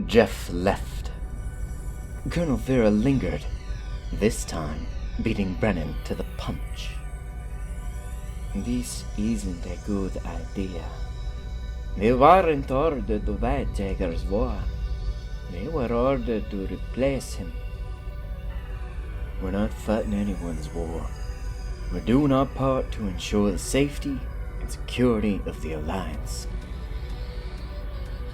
Jeff left. Colonel Vera lingered, this time beating Brenyn to the punch. This isn't a good idea. We weren't ordered to fight Jaeger's war. We were ordered to replace him. We're not fighting anyone's war. We're doing our part to ensure the safety and security of the Alliance.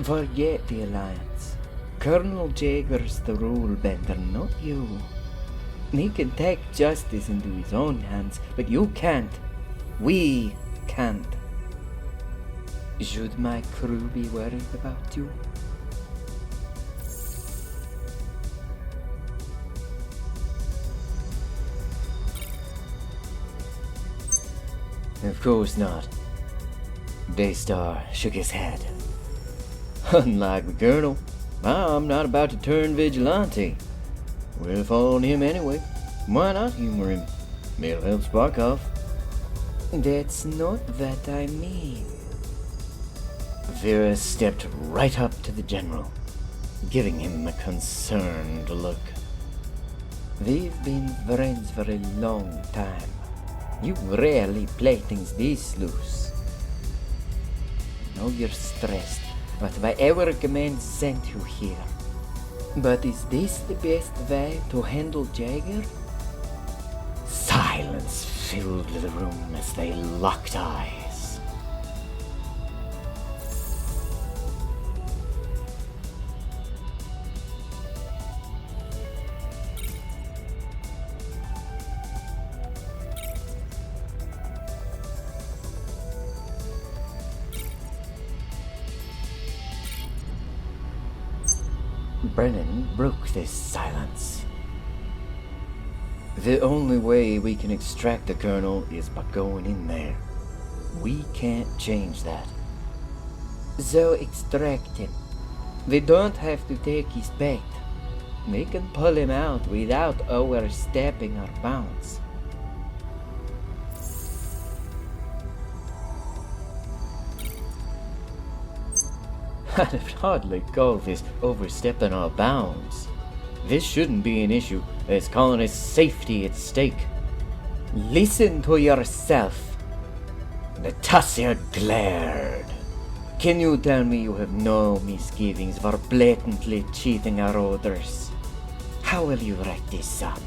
Forget the Alliance. Colonel Jaeger's the rule bender, not you. He can take justice into his own hands, but you can't. We can't. Should my crew be worried about you? Of course not. Daystar shook his head. Unlike the Colonel, I'm not about to turn vigilante. We're following him anyway. Why not humor him? It'll help spark off. That's not what I mean. Vera stepped right up to the General, giving him a concerned look. We've been friends for a long time. You rarely play things this loose. I know you're stressed, but whatever command sent you here. But is this the best way to handle Jaeger? Silence filled the room as they locked eyes. Brenyn broke this silence. The only way we can extract the Colonel is by going in there. We can't change that. So extract him. We don't have to take his bait. We can pull him out without overstepping our bounds. I'd hardly call this overstepping our bounds. This shouldn't be an issue. There's colonists' safety at stake. Listen to yourself. Natasha glared. Can you tell me you have no misgivings for blatantly cheating our orders? How will you write this up?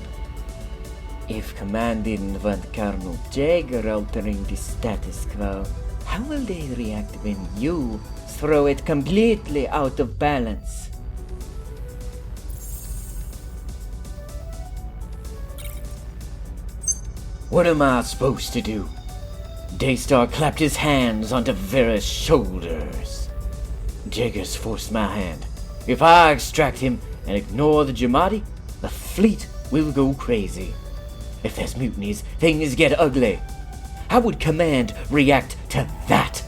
If Command didn't want Colonel Jaeger altering the status quo, how will they react when you throw it completely out of balance? What am I supposed to do? Daystar clapped his hands onto Vera's shoulders. Jaeger's forced my hand. If I extract him and ignore the Jamadi, the fleet will go crazy. If there's mutinies, things get ugly. How would Command react to that?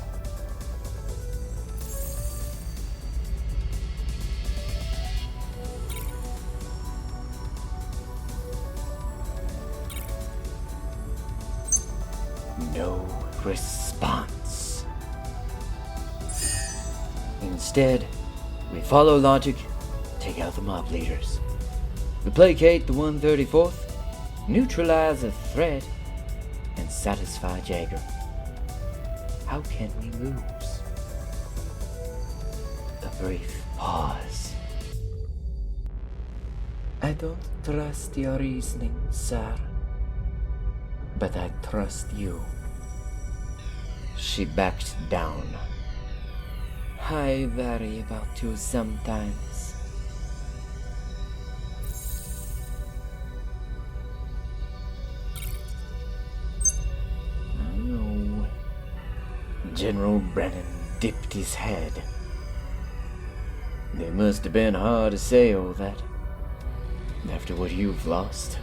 No response. Instead, we follow logic, take out the mob leaders. We placate the 134th, neutralize the threat, and satisfy Jaeger. How can we lose? A brief pause. I don't trust your reasoning, sir. But I trust you. She backed down. I worry about you sometimes. I know. General Brenyn dipped his head. It must have been hard to say all that, after what you've lost.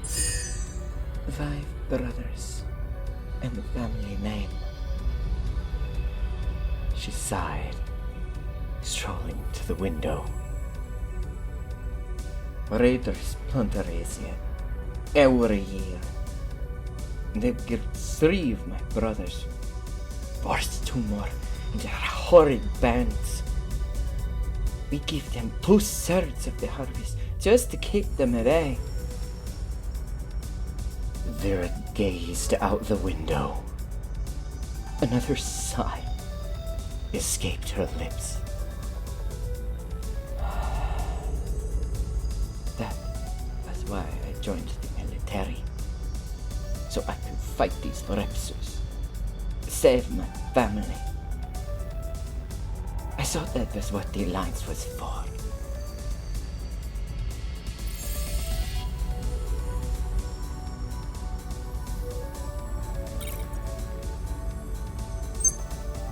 5 brothers, and a family name. She sighed, strolling to the window. Raiders plunder Asia every year. They've killed 3 of my brothers, forced 2 more into their horrid bands. We give them 2/3 of the harvest just to keep them away. Vera gazed out the window. Another sigh escaped her lips. That was why I joined the military. So I could fight these raptors. Save my family. I thought that was what the Alliance was for.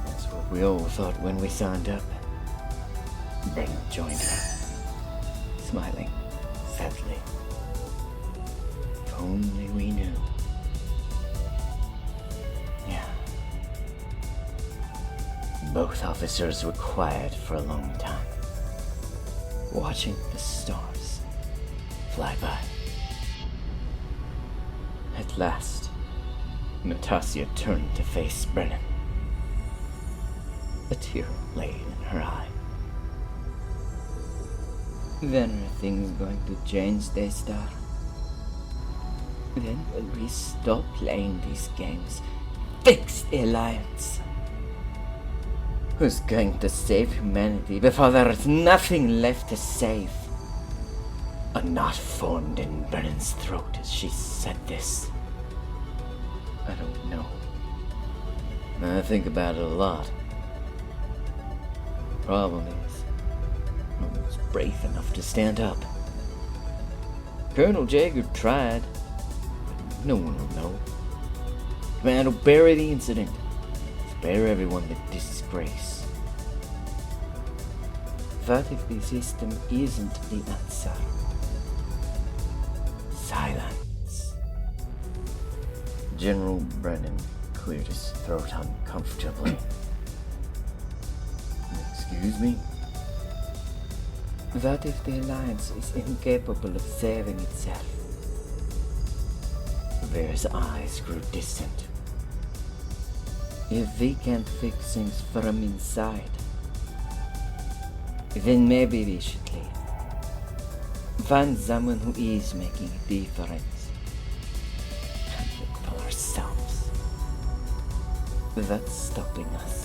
That's what we all thought when we signed up. Brenyn joined her, smiling sadly. If only we knew. Yeah. Both officers were quiet for a long time, watching the stars fly by. At last, Natasha turned to face Brenyn. A tear lay in her eye. When are things going to change, Daystar? When will we stop playing these games? Fix the Alliance! Who's going to save humanity before there's nothing left to save? A knot formed in Brennan's throat as she said this. I don't know. I think about it a lot. Problem is, no one's brave enough to stand up. Colonel Jaeger tried, but no one will know. Command will bury the incident. Spare everyone the disgrace. What if the system isn't the answer? Silence. General Brenyn cleared his throat uncomfortably. Excuse me? What if the Alliance is incapable of saving itself? Vera's eyes grew distant. If we can't fix things from inside, then maybe we should leave. Find someone who is making a difference. And look for ourselves. What's stopping us?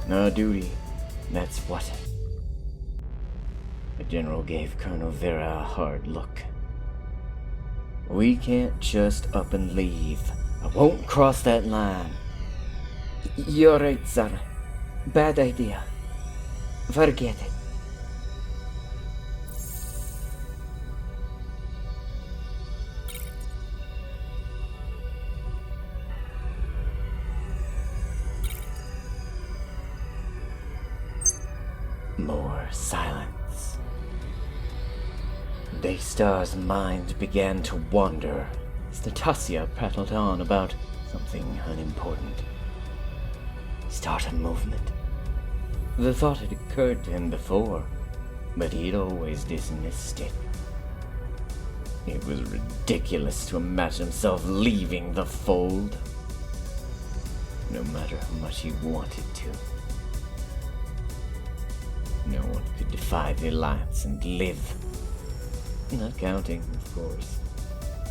No duty, that's what. The general gave Colonel Vera a hard look. We can't just up and leave. I won't cross that line. You're right, sir. Bad idea. Forget it. More silence. Daystar's mind began to wander as Natasha prattled on about something unimportant. Start a movement. The thought had occurred to him before, but he'd always dismissed it. It was ridiculous to imagine himself leaving the fold, no matter how much he wanted to. No one could defy the Alliance and live. Not counting, of course,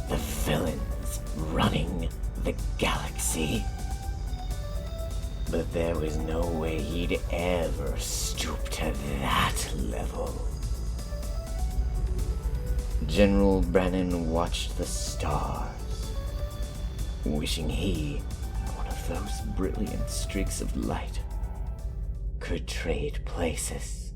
the villains running the galaxy. But there was no way he'd ever stoop to that level. General Brenyn watched the stars, wishing he, one of those brilliant streaks of light, could trade places.